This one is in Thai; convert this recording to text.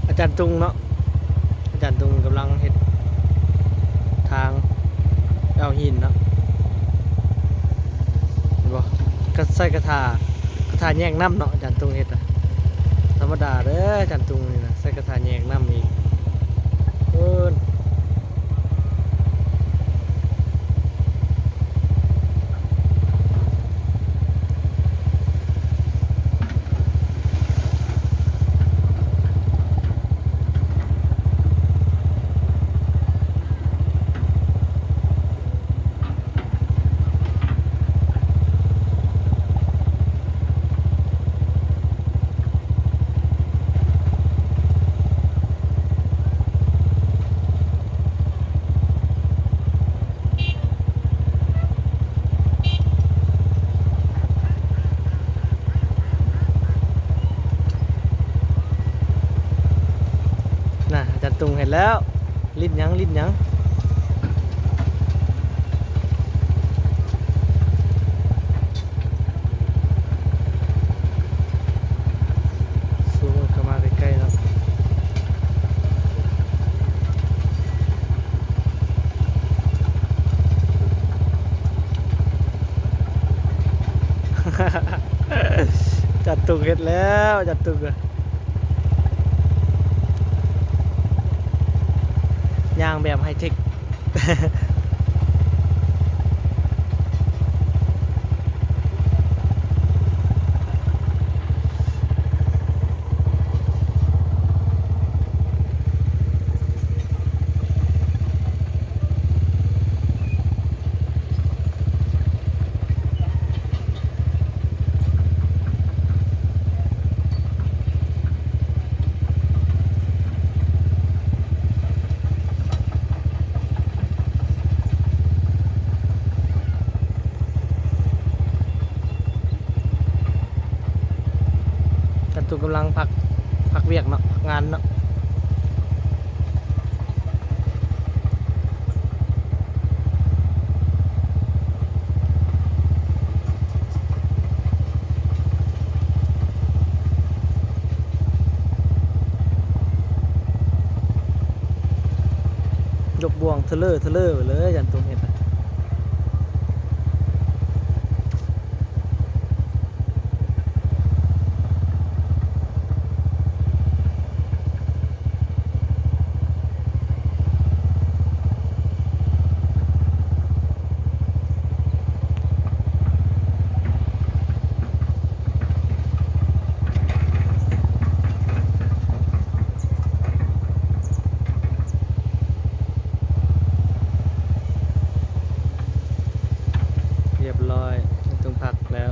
อาจารย์ตุงเนาะอาจารย์ตุงกำลังเฮ็ดทางเอาหินเนาะเห็นบ่ก็ใส่กระทาแยกน้ำเนาะอาจารย์ตุงเฮ็ดอะธรรมดาเด้ออาจารย์ตุงนี่นะใส่กระทาแยกน้ำอีกเอิ้นน่ะอาจารย์ตุงเห็นแล้วลิ้นหยังซูมเข้ามาใกล้ๆเนาะ จัดตุกเห็ดแล้วจัดตุกอะย่างแบบไฮเทค จัดตุกกำลังพักเวียกเนาะพักงานเนาะยกบ่วงเทเลอร์ไปเลยจันตุกเห็ดอะเรียบร้อยไม่ต้องพักแล้ว